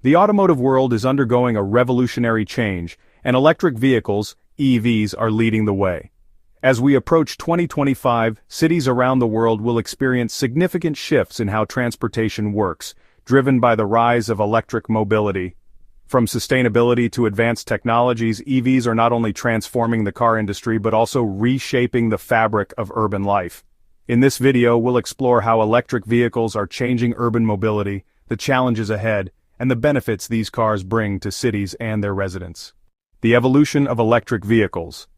The automotive world is undergoing a revolutionary change, and electric vehicles, EVs, are leading the way. As we approach 2025, cities around the world will experience significant shifts in how transportation works, driven by the rise of electric mobility. From sustainability to advanced technologies, EVs are not only transforming the car industry but also reshaping the fabric of urban life. In this video, we'll explore how electric vehicles are changing urban mobility, the challenges ahead, and the benefits these cars bring to cities and their residents. The evolution of electric vehicles.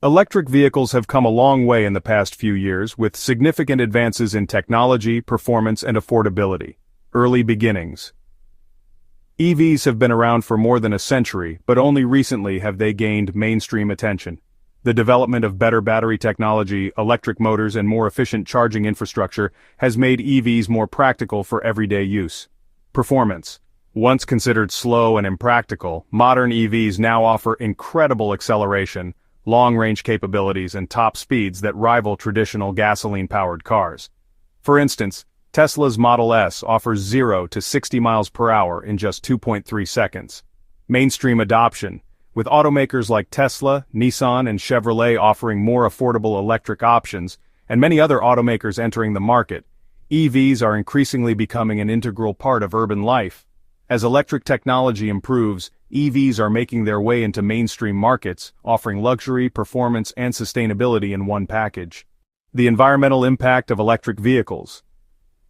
Electric vehicles have come a long way in the past few years, with significant advances in technology, performance, and affordability. Early beginnings. EVs have been around for more than a century, but only recently have they gained mainstream attention. The development of better battery technology, electric motors, and more efficient charging infrastructure has made EVs more practical for everyday use. Performance. Once considered slow and impractical, modern EVs now offer incredible acceleration, long-range capabilities, and top speeds that rival traditional gasoline-powered cars. For instance, Tesla's Model S offers 0 to 60 miles per hour in just 2.3 seconds. Mainstream adoption. With automakers like Tesla, Nissan, and Chevrolet offering more affordable electric options, and many other automakers entering the market, EVs are increasingly becoming an integral part of urban life. As electric technology improves, EVs are making their way into mainstream markets, offering luxury, performance, and sustainability in one package. The environmental impact of electric vehicles.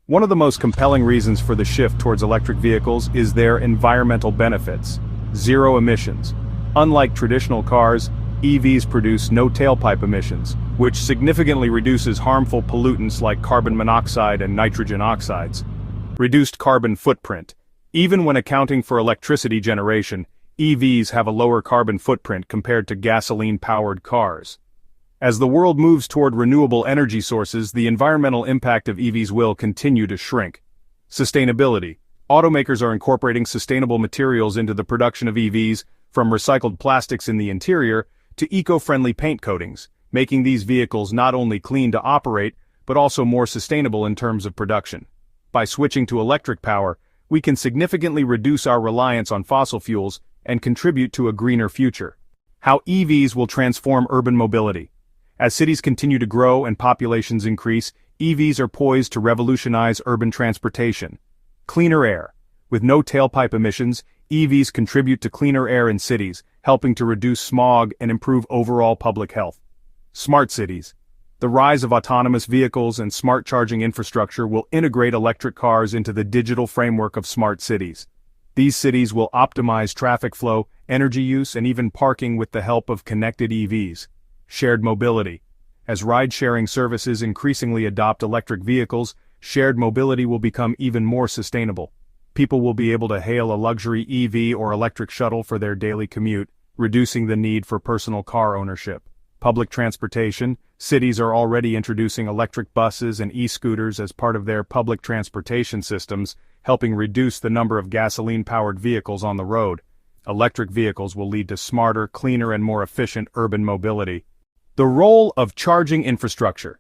One of the most compelling reasons for the shift towards electric vehicles is their environmental benefits. Zero emissions. Unlike traditional cars, EVs produce no tailpipe emissions, which significantly reduces harmful pollutants like carbon monoxide and nitrogen oxides. Reduced carbon footprint. Even when accounting for electricity generation, EVs have a lower carbon footprint compared to gasoline-powered cars. As the world moves toward renewable energy sources, the environmental impact of EVs will continue to shrink. Sustainability. Automakers are incorporating sustainable materials into the production of EVs, from recycled plastics in the interior to eco-friendly paint coatings, making these vehicles not only clean to operate, but also more sustainable in terms of production. By switching to electric power, we can significantly reduce our reliance on fossil fuels and contribute to a greener future. How EVs will transform urban mobility. As cities continue to grow and populations increase, EVs are poised to revolutionize urban transportation. Cleaner air. With no tailpipe emissions, EVs contribute to cleaner air in cities, helping to reduce smog and improve overall public health. Smart cities. The rise of autonomous vehicles and smart charging infrastructure will integrate electric cars into the digital framework of smart cities. These cities will optimize traffic flow, energy use, and even parking with the help of connected EVs. Shared mobility. As ride-sharing services increasingly adopt electric vehicles, shared mobility will become even more sustainable. People will be able to hail a luxury EV or electric shuttle for their daily commute, reducing the need for personal car ownership. Public transportation. Cities are already introducing electric buses and e-scooters as part of their public transportation systems, helping reduce the number of gasoline-powered vehicles on the road. Electric vehicles will lead to smarter, cleaner, and more efficient urban mobility. The role of charging infrastructure.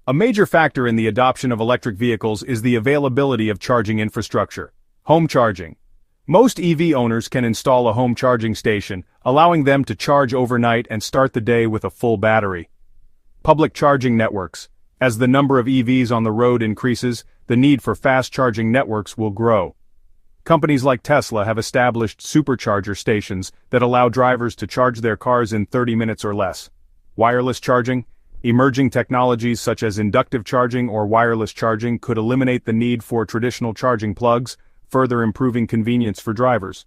A major factor in the adoption of electric vehicles is the availability of charging infrastructure. Home charging. Most EV owners can install a home charging station, allowing them to charge overnight and start the day with a full battery. Public charging networks. As the number of EVs on the road increases, the need for fast charging networks will grow. Companies like Tesla have established supercharger stations that allow drivers to charge their cars in 30 minutes or less. Wireless charging. Emerging technologies such as inductive charging or wireless charging could eliminate the need for traditional charging plugs, further improving convenience for drivers.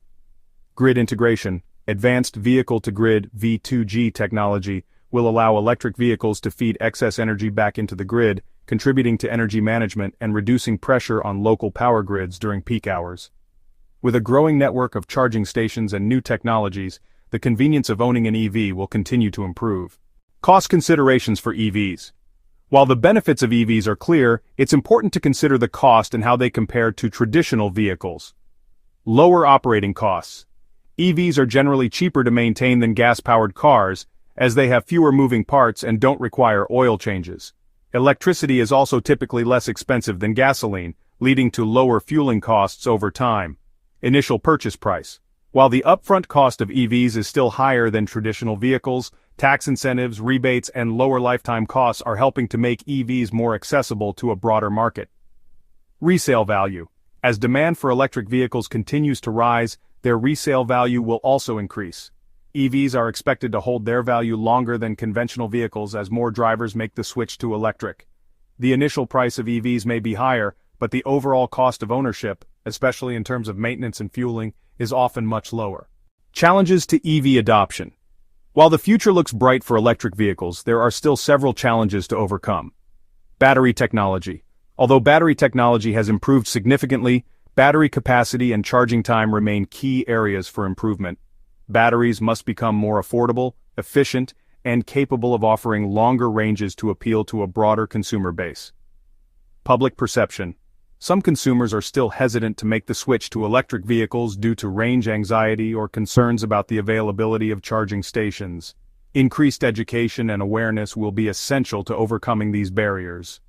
Grid integration. Advanced vehicle-to-grid (V2G) technology will allow electric vehicles to feed excess energy back into the grid, contributing to energy management and reducing pressure on local power grids during peak hours. With a growing network of charging stations and new technologies, the convenience of owning an EV will continue to improve. Cost considerations for EVs. While the benefits of EVs are clear, it's important to consider the cost and how they compare to traditional vehicles. Lower operating costs. EVs are generally cheaper to maintain than gas-powered cars, as they have fewer moving parts and don't require oil changes. Electricity is also typically less expensive than gasoline, leading to lower fueling costs over time. Initial purchase price. While the upfront cost of EVs is still higher than traditional vehicles, tax incentives, rebates, and lower lifetime costs are helping to make EVs more accessible to a broader market. Resale value. As demand for electric vehicles continues to rise, their resale value will also increase. EVs are expected to hold their value longer than conventional vehicles as more drivers make the switch to electric. The initial price of EVs may be higher, but the overall cost of ownership, especially in terms of maintenance and fueling, is often much lower. Challenges to EV adoption. While the future looks bright for electric vehicles, there are still several challenges to overcome. Battery technology. Although battery technology has improved significantly, battery capacity and charging time remain key areas for improvement. Batteries must become more affordable, efficient, and capable of offering longer ranges to appeal to a broader consumer base. Public perception. Some consumers are still hesitant to make the switch to electric vehicles due to range anxiety or concerns about the availability of charging stations. Increased education and awareness will be essential to overcoming these barriers.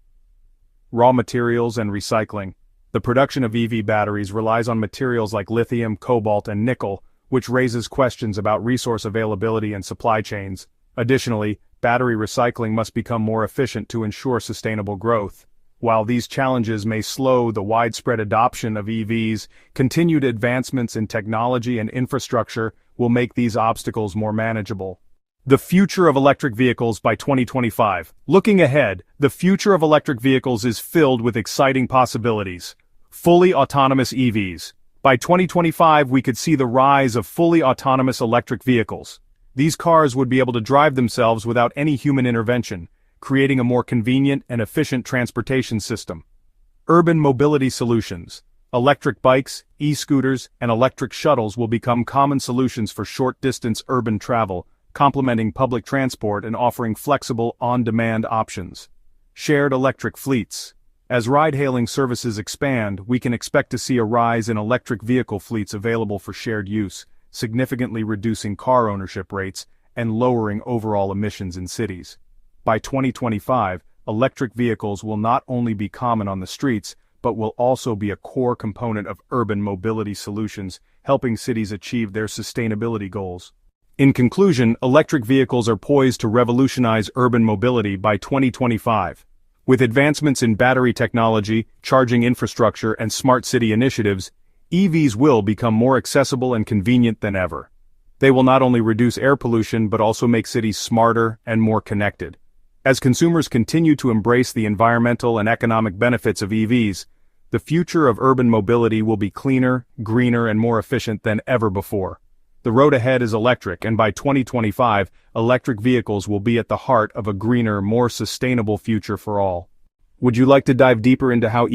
Raw materials and recycling. The production of EV batteries relies on materials like lithium, cobalt, and nickel, which raises questions about resource availability and supply chains. Additionally, battery recycling must become more efficient to ensure sustainable growth. While these challenges may slow the widespread adoption of EVs, continued advancements in technology and infrastructure will make these obstacles more manageable. The future of electric vehicles by 2025. Looking ahead, the future of electric vehicles is filled with exciting possibilities. Fully autonomous EVs. By 2025, we could see the rise of fully autonomous electric vehicles. These cars would be able to drive themselves without any human intervention, creating a more convenient and efficient transportation system. Urban mobility solutions. Electric bikes, e-scooters, and electric shuttles will become common solutions for short-distance urban travel, complementing public transport and offering flexible, on-demand options. Shared electric fleets. As ride-hailing services expand, we can expect to see a rise in electric vehicle fleets available for shared use, significantly reducing car ownership rates and lowering overall emissions in cities. By 2025, electric vehicles will not only be common on the streets, but will also be a core component of urban mobility solutions, helping cities achieve their sustainability goals. In conclusion, electric vehicles are poised to revolutionize urban mobility by 2025. With advancements in battery technology, charging infrastructure, and smart city initiatives, EVs will become more accessible and convenient than ever. They will not only reduce air pollution but also make cities smarter and more connected. As consumers continue to embrace the environmental and economic benefits of EVs, the future of urban mobility will be cleaner, greener, and more efficient than ever before. The road ahead is electric, and by 2025, electric vehicles will be at the heart of a greener, more sustainable future for all. Would you like to dive deeper into how